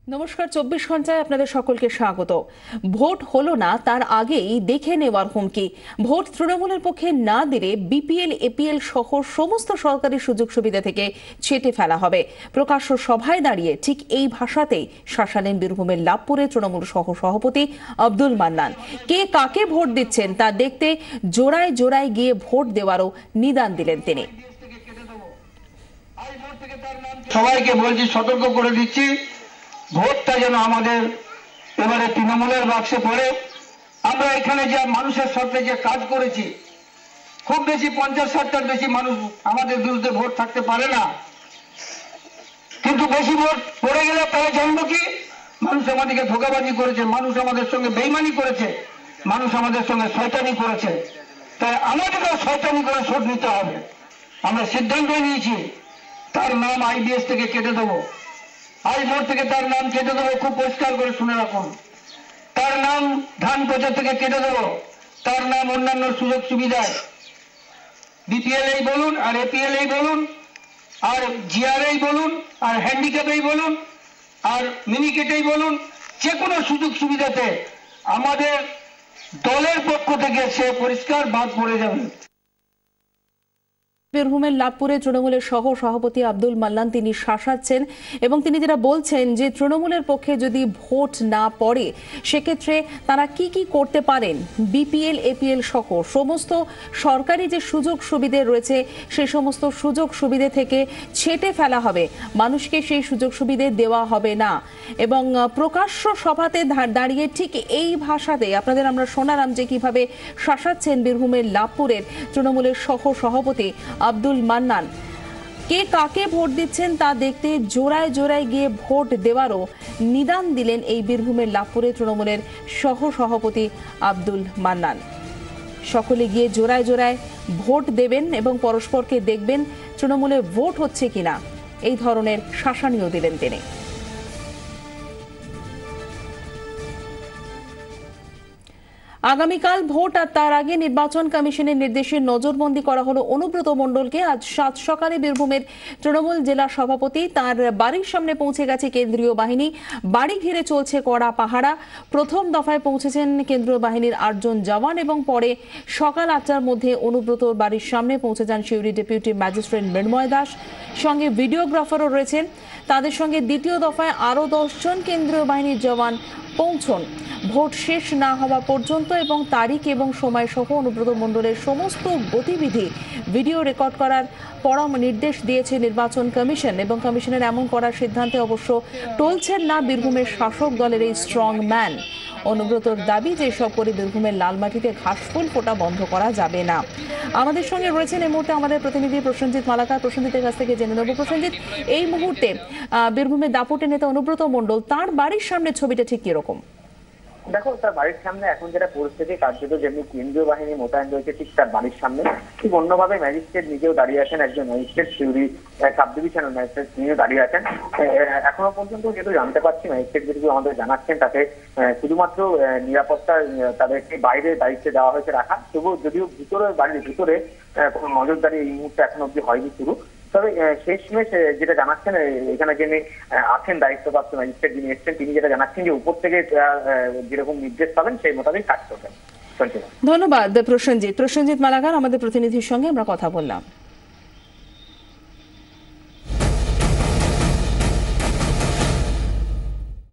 নমস্কার, 24 ঘন্টায় আপনাদের সকলকে স্বাগত। ভোট হলো না তার আগেই দেখে নেওয়ার হুমকি। ভোট তৃণমূলের পক্ষে না দিলে বিপিএল এপিএল সহ সমস্ত সরকারি সুযোগ সুবিধা থেকে ছেঁটে ফেলা হবে। প্রকাশ্য সভায় দাঁড়িয়ে ঠিক এই ভাষাতেই শাসালেন বীরভূমের লাভপুরে তৃণমূল সহ সভাপতি আব্দুল মান্নান। কে কাকে ভোট দিচ্ছেন তা দেখতে জোড়ায় জোড়ায় গিয়ে ভোট দেওয়ারও নিদান দিলেন তিনি। সবাইকে বলছি, সতর্ক করে দিচ্ছি, ভোটটা যেন আমাদের এবারে তৃণমূলের বাক্সে পড়ে। আমরা এখানে যে মানুষের সাথে যে কাজ করেছি, খুব বেশি 50-60টার বেশি মানুষ আমাদের বিরুদ্ধে ভোট থাকতে পারে না, কিন্তু বেশি ভোট পড়ে গেলে তাহলে জানবো কি মানুষ আমাদেরকে ধোঁকাবাজি করেছে, মানুষ আমাদের সঙ্গে বেইমানি করেছে, মানুষ আমাদের সঙ্গে শয়তানি করেছে। তাই আমাদেরকেও শয়তানি করে শোধ নিতে হবে। আমরা সিদ্ধান্ত নিয়েছি তার নাম আইবিএস থেকে কেটে দেবো, আই ভোট থেকে তার নাম কেটে দেবো। খুব পরিষ্কার করে শুনে রাখুন, তার নাম ধান প্রচার থেকে কেটে দেবো, তার নাম অন্যান্য সুযোগ সুবিধায় বিপিএল এই বলুন আর এপিএল এই বলুন আর জিআর এই বলুন আর হ্যান্ডিক্যাপেই বলুন আর মিনিকেটেই বলুন, যে কোনো সুযোগ সুবিধাতে আমাদের দলের পক্ষ থেকে সে পরিষ্কার বাদ পড়ে যাবে। বীরভূমের লাভপুরে তৃণমূলের সহ সভাপতি আব্দুল মান্নান তিনি শাসাচ্ছেন এবং তিনি যেটা বলছেন যে তৃণমূলের পক্ষে যদি ভোট না পড়ে সেক্ষেত্রে তারা কি কি করতে পারেন, বিপিএল এপিএল সহ সমস্ত সরকারি যে সুযোগ সুবিধে রয়েছে সেই সমস্ত সুযোগ সুবিধে থেকে ছেঁটে ফেলা হবে, মানুষকে সেই সুযোগ সুবিধে দেওয়া হবে না। এবং প্রকাশ্য সভাতে দাঁড়িয়ে ঠিক এই ভাষাতে আপনাদের আমরা শোনালাম যে কিভাবে শাসাচ্ছেন বীরভূমের লাভপুরের তৃণমূলের সহ সভাপতি আব্দুল মান্নান। কে কাকে ভোট দিচ্ছেন তা দেখতে জোড়ায় জোড়ায় গিয়ে ভোট দেওয়ারও নিদান দিলেন এই বীরভূমের লাভপুরে তৃণমূলের সহ সভাপতি আব্দুল মান্নান। সকলে গিয়ে জোড়ায় জোড়ায় ভোট দেবেন এবং পরস্পরকে দেখবেন তৃণমূলে ভোট হচ্ছে কিনা, এই ধরনের শাসানিও দিলেন তিনি। আগামীকাল ভোট আর তার আগে নির্বাচন কমিশনের নির্দেশে নজরবন্দি করা হলো অনুব্রত মণ্ডলকে। আজ 7 সকালে বীরভূমের তৃণমূল জেলা সভাপতি তার বাড়ির সামনে পৌঁছে গেছে কেন্দ্রীয় বাহিনী। বাড়ি ঘিরে চলছে কড়া পাহারা। প্রথম দফায় পৌঁছেছেন কেন্দ্রীয় বাহিনীর 8 জন জওয়ান এবং পরে সকাল 8টার মধ্যে অনুব্রত বাড়ির সামনে পৌঁছে যান সিউড়ি ডেপুটি ম্যাজিস্ট্রেট মৃন্ময় দাস, সঙ্গে ভিডিওগ্রাফারও রয়েছেন। তাদের সঙ্গে দ্বিতীয় দফায় আরও 10 জন কেন্দ্রীয় বাহিনীর জওয়ান পৌঁছন। ভোট শেষ না হওয়া পর্যন্ত এবং তারিখ এবং সময় সহ অনুব্রত মণ্ডলের সমস্ত গতিবিধি ভিডিও রেকর্ড করার নির্দেশ দিয়েছে নির্বাচন কমিশন এবং কমিশনের এমন করার সিদ্ধান্তে অবশ্য টলছেন না বীরভূমের শাসক দলের এই স্ট্রং ম্যান। অনুব্রতর দাবি যে সব করে বীরভূমের লালমাটিতে ঘাসফুল ফোটা বন্ধ করা যাবে না। আমাদের সঙ্গে রয়েছেন এই মুহূর্তে আমাদের প্রতিনিধি প্রসেনজিৎ মালাকার। প্রসেনজিতের কাছ থেকে জেনে নেব, প্রসেনজিৎ, এই মুহূর্তে বীরভূমের দাপুটে নেতা অনুব্রত মণ্ডল তার বাড়ির সামনে ছবিটা ঠিক কিরকম? দেখো, তার বাড়ির সামনে এখন যেটা পরিস্থিতি, কার্যত যেমনি কেন্দ্রীয় বাহিনী মোতায়েন রয়েছে ঠিক তার বাড়ির সামনে ঠিক অন্যভাবে ম্যাজিস্ট্রেট নিজেও দাঁড়িয়ে আছেন, একজন magistrate Suri sub divisional magistrate তিনিও দাঁড়িয়ে আছেন। এখনো পর্যন্ত যেহেতু জানতে পারছি ম্যাজিস্ট্রেট যেটুকু আমাদের জানাচ্ছেন তাতে শুধুমাত্র নিরাপত্তা তাদেরকে বাইরে দায়িত্বে দেওয়া হয়েছে রাখা, তবুও যদিও বাড়ির ভিতরে কোনো নজরদারি এই মুহূর্তে এখন অব্দি হয়নি শুরু। তবে শেষমেশ যেটা জানাচ্ছেন এখানে যিনি আছেন দায়িত্বপ্রাপ্ত ম্যাজিস্ট্রেট যিনি এসছেন তিনি যেটা জানাচ্ছেন যে উপর থেকে যেরকম নির্দেশ পাবেন সেই মোতাবেক কাজ করবেন। ধন্যবাদ প্রসেনজিৎ মালাকার, আমাদের প্রতিনিধির সঙ্গে আমরা কথা বললাম।